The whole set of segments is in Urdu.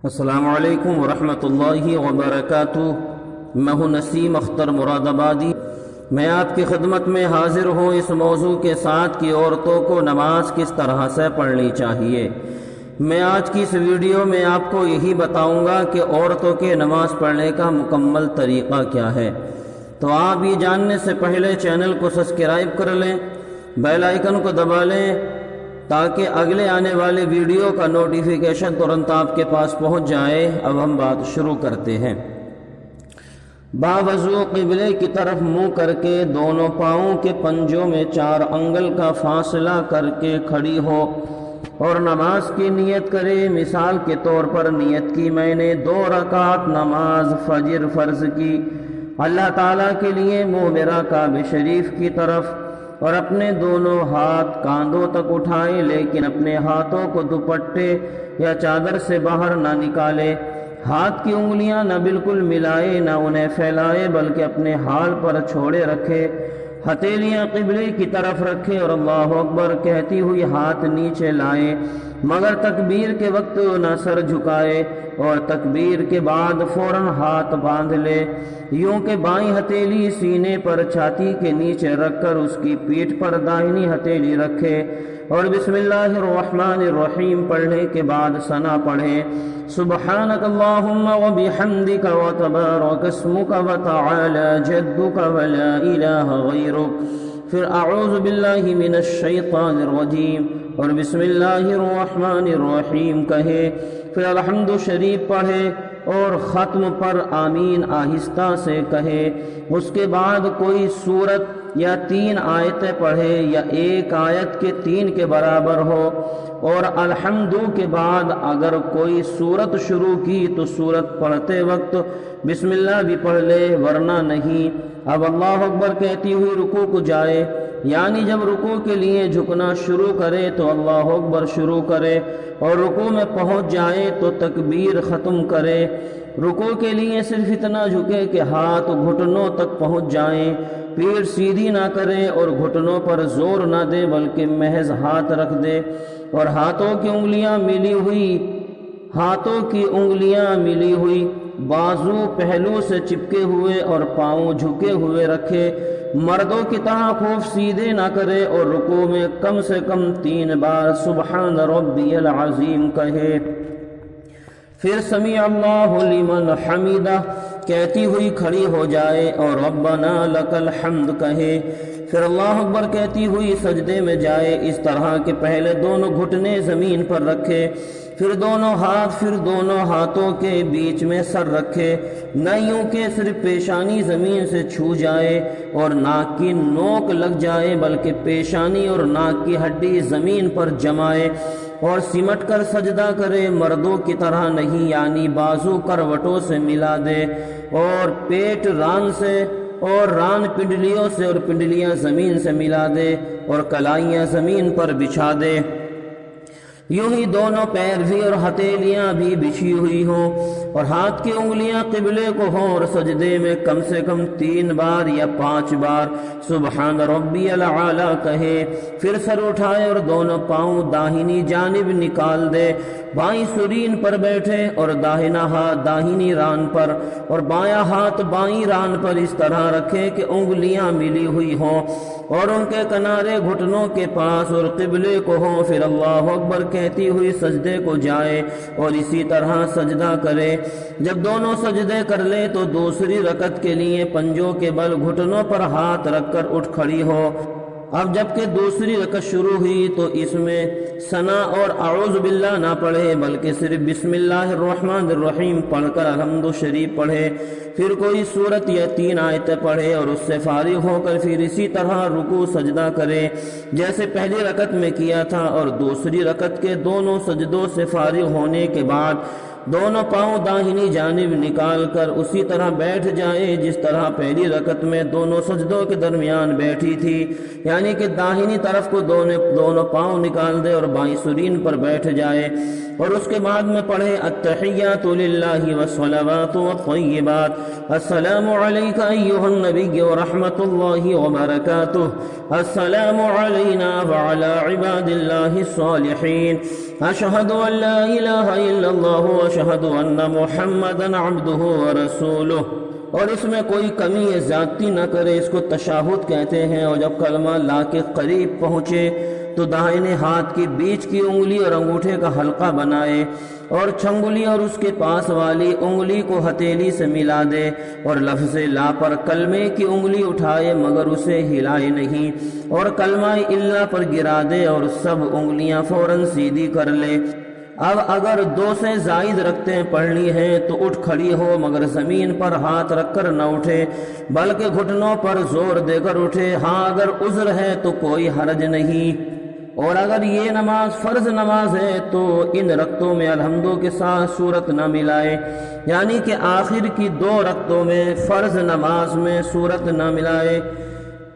السلام علیکم ورحمۃ اللہ وبرکاتہ۔ میں ہوں نسیم اختر مراد آبادی۔ میں آپ کی خدمت میں حاضر ہوں اس موضوع کے ساتھ کہ عورتوں کو نماز کس طرح سے پڑھنی چاہیے۔ میں آج کی اس ویڈیو میں آپ کو یہی بتاؤں گا کہ عورتوں کے نماز پڑھنے کا مکمل طریقہ کیا ہے۔ تو آپ یہ جاننے سے پہلے چینل کو سبسکرائب کر لیں، بیل آئیکن کو دبا لیں تاکہ اگلے آنے والے ویڈیو کا نوٹیفیکیشن ترنت آپ کے پاس پہنچ جائے۔ اب ہم بات شروع کرتے ہیں۔ باوضو قبلے کی طرف منہ کر کے دونوں پاؤں کے پنجوں میں 4 انگل کا فاصلہ کر کے کھڑی ہو اور نماز کی نیت کرے۔ مثال کے طور پر نیت کی میں نے 2 رکعت نماز فجر فرض کی، اللہ تعالیٰ کے لیے منہ میرا کعبہ شریف کی طرف، اور اپنے دونوں ہاتھ کاندھوں تک اٹھائے، لیکن اپنے ہاتھوں کو دوپٹے یا چادر سے باہر نہ نکالے۔ ہاتھ کی انگلیاں نہ بالکل ملائے نہ انہیں پھیلائے، بلکہ اپنے حال پر چھوڑے رکھے۔ ہتھیلیاں قبلے کی طرف رکھے اور اللہ اکبر کہتی ہوئی ہاتھ نیچے لائے، مگر تکبیر کے وقت نہ سر جھکائے، اور تکبیر کے بعد فوراً ہاتھ باندھ لے، یوں کہ بائیں ہتھیلی سینے پر چھاتی کے نیچے رکھ کر اس کی پیٹھ پر داہنی ہتھیلی رکھے، اور بسم اللہ الرحمن الرحیم پڑھنے کے بعد ثنا پڑھے۔ سبحانک اللہم وبحمدک وتبارک اسمک وتعالی جدک ولا الہ غیرک، پھر اعوذ باللہ من الشیطان الرجیم اور بسم اللہ الرحمن الرحیم کہے، پھر الحمد شریف پڑھے اور ختم پر آمین آہستہ سے کہے۔ اس کے بعد کوئی سورت یا 3 آیتیں پڑھے یا 1 آیت کے 3 کے برابر ہو، اور الحمد کے بعد اگر کوئی سورت شروع کی تو سورت پڑھتے وقت بسم اللہ بھی پڑھ لے، ورنہ نہیں۔ اب اللہ اکبر کہتی ہوئی رکوع کو جائے، یعنی جب رکوع کے لیے جھکنا شروع کرے تو اللہ اکبر شروع کرے، اور رکوع میں پہنچ جائے تو تکبیر ختم کرے۔ رکوع کے لیے صرف اتنا جھکے کہ ہاتھ گھٹنوں تک پہنچ جائیں، پیٹھ سیدھی نہ کرے اور گھٹنوں پر زور نہ دے، بلکہ محض ہاتھ رکھ دے، اور ہاتھوں کی انگلیاں ملی ہوئی بازو پہلو سے چپکے ہوئے اور پاؤں جھکے ہوئے رکھے، مردوں کی طرح خوب سیدھے نہ کرے، اور رکوع میں کم سے کم 3 بار سبحان ربی العظیم کہے، پھر سمیع اللہ لمن حمیدہ کہتی ہوئی کھڑی ہو جائے اور ربنا لک الحمد کہے، پھر اللہ اکبر کہتی ہوئی سجدے میں جائے۔ اس طرح کہ پہلے دونوں گھٹنے زمین پر رکھے، پھر دونوں ہاتھوں کے بیچ میں سر رکھے، نہ یوں کہ صرف پیشانی زمین سے چھو جائے اور ناک کی نوک لگ جائے، بلکہ پیشانی اور ناک کی ہڈی زمین پر جمائے اور سمٹ کر سجدہ کرے، مردوں کی طرح نہیں، یعنی بازو کروٹوں سے ملا دے، اور پیٹ ران سے اور ران پنڈلیوں سے اور پنڈلیاں زمین سے ملا دے، اور کلائیاں زمین پر بچھا دے، یوں ہی دونوں پیر بھی اور ہتھیلیاں بھی بچھی ہوئی ہوں، اور ہاتھ کی انگلیاں قبلے کو ہوں، اور سجدے میں کم سے کم 3 بار یا 5 بار سبحان ربی العالی کہے، پھر سر اٹھائے اور دونوں پاؤں داہنی جانب نکال دے، بائیں سرین پر بیٹھے اور داہنا ہاتھ داہنی ران پر اور بایاں ہاتھ بائیں ران پر اس طرح رکھے کہ انگلیاں ملی ہوئی ہوں اور ان کے کنارے گھٹنوں کے پاس اور قبلے کو ہوں، پھر اللہ اکبر کہتی ہوئی سجدے کو جائے اور اسی طرح سجدہ کرے۔ جب دونوں سجدے کر لے تو دوسری رکعت کے لیے پنجوں کے بل گھٹنوں پر ہاتھ رکھ کر اٹھ کھڑی ہو۔ اب جبکہ دوسری رکعت شروع ہوئی تو اس میں ثنا اور اعوذ باللہ نہ پڑھے، بلکہ صرف بسم اللہ الرحمن الرحیم پڑھ کر الحمد شریف پڑھے، پھر کوئی سورت یا 3 آیتیں پڑھے اور اس سے فارغ ہو کر پھر اسی طرح رکوع سجدہ کرے جیسے پہلی رکعت میں کیا تھا، اور دوسری رکعت کے دونوں سجدوں سے فارغ ہونے کے بعد دونوں پاؤں داہنی جانب نکال کر اسی طرح بیٹھ جائے جس طرح پہلی رکعت میں دونوں سجدوں کے درمیان بیٹھی تھی، یعنی کہ داہنی طرف کو دونوں پاؤں نکال دے اور بائیں سرین پر بیٹھ جائے۔ اور اس کے بعد میں پڑھے التحیات للہ والصلوات والطیبات، السلام علیک ایھا النبی ورحمۃ اللہ وبرکاتہ، السلام علینا وعلی عباد اللہ الصالحین، اشہد ان لا الہ الا اللہ واشہد ان محمدا عبدہ ورسولہ۔ اور اس میں کوئی کمی یا زیادتی نہ کرے، اس کو تشہد کہتے ہیں۔ اور جب کلمہ لا کے قریب پہنچے تو دائنے ہاتھ کی بیچ کی انگلی اور انگوٹھے کا حلقہ بنائے اور چھنگلی اور اس کے پاس والی انگلی کو ہتھیلی سے ملا دے، اور لفظ لا پر کلمے کی انگلی اٹھائے مگر اسے ہلائے نہیں، اور کلمہ الا پر گرا دے اور سب انگلیاں فوراً سیدھی کر لے۔ اب اگر 2 سے زائد رکعتیں پڑھنی ہیں تو اٹھ کھڑی ہو، مگر زمین پر ہاتھ رکھ کر نہ اٹھے بلکہ گھٹنوں پر زور دے کر اٹھے۔ ہاں اگر عذر ہے تو کوئی حرج نہیں، اور اگر یہ نماز فرض نماز ہے تو ان رکعتوں میں الحمدوں کے ساتھ سورت نہ ملائے، یعنی کہ آخر کی 2 رکعتوں میں فرض نماز میں سورت نہ ملائے۔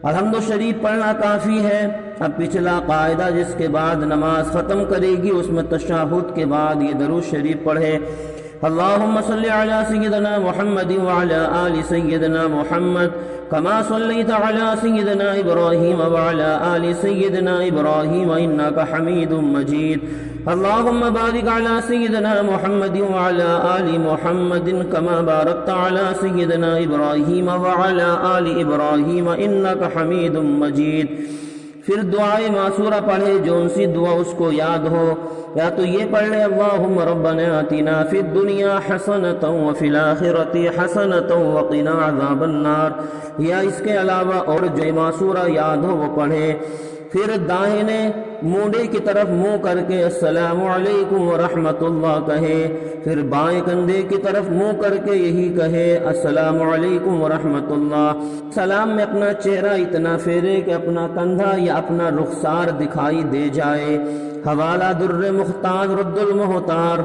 الحمد شریف پڑھنا کافی ہے۔ اب پچھلا قاعدہ جس کے بعد نماز ختم کرے گی اس میں تشہد کے بعد یہ درود شریف پڑھے، اللہم صلی علی سیدنا محمد وعلی آل سیدنا محمد کما صلیت علی سیدنا ابراہیم وعلی آل سیدنا ابراہیم انک حمید مجید، اللہم بارک علی سیدنا محمد وعلی آل محمد کما بارکت علی سیدنا ابراہیم وعلی آل ابراہیم انک حمید مجید۔ پھر دعائے معصورہ پڑھے، جو ان سی دعا اس کو یاد ہو، یا تو یہ پڑھ لے اللہم ربنا آتنا فی الدنیا حسنۃ وفی الآخرۃ حسنۃ وقنا عذاب النار، یا اس کے علاوہ اور جو معصورہ یاد ہو وہ پڑھے۔ پھر داہنے مونڈے کی طرف منہ کر کے السلام علیکم ورحمۃ اللہ کہے، پھر بائیں کندھے کی طرف منہ کر کے یہی کہے السلام علیکم ورحمۃ اللہ۔ سلام میں اپنا چہرہ اتنا پھیرے کہ اپنا کندھا یا اپنا رخسار دکھائی دے جائے۔ حوالہ در مختار رد المحتار۔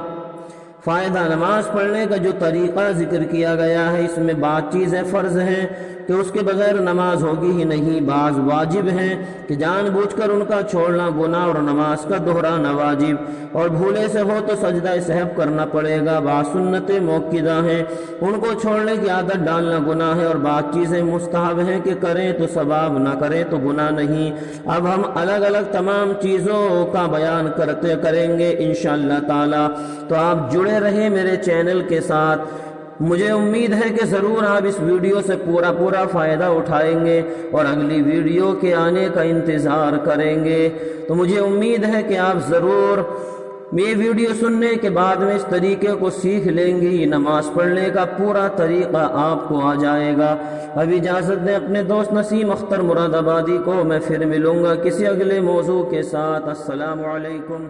فائدہ نماز پڑھنے کا جو طریقہ ذکر کیا گیا ہے اس میں بعض چیزیں فرض ہیں کہ اس کے بغیر نماز ہوگی ہی نہیں، بعض واجب ہیں کہ جان بوجھ کر ان کا چھوڑنا گناہ اور نماز کا دہرانا واجب، اور بھولے سے ہو تو سجدہ سہو کرنا پڑے گا۔ بعض سنتیں موقدہ ہیں ان کو چھوڑنے کی عادت ڈالنا گناہ ہے، اور بعض چیزیں مستحب ہیں کہ کریں تو ثواب، نہ کریں تو گناہ نہیں۔ اب ہم الگ الگ تمام چیزوں کا بیان کریں گے انشاءاللہ تعالی، تو آپ جڑے رہیں میرے چینل کے ساتھ۔ مجھے امید ہے کہ ضرور آپ اس ویڈیو سے پورا فائدہ اٹھائیں گے اور اگلی ویڈیو کے آنے کا انتظار کریں گے۔ تو مجھے امید ہے کہ آپ ضرور یہ ویڈیو سننے کے بعد میں اس طریقے کو سیکھ لیں گے، نماز پڑھنے کا پورا طریقہ آپ کو آ جائے گا۔ اب اجازت دیں اپنے دوست نسیم اختر مراد آبادی کو، میں پھر ملوں گا کسی اگلے موضوع کے ساتھ۔ السلام علیکم۔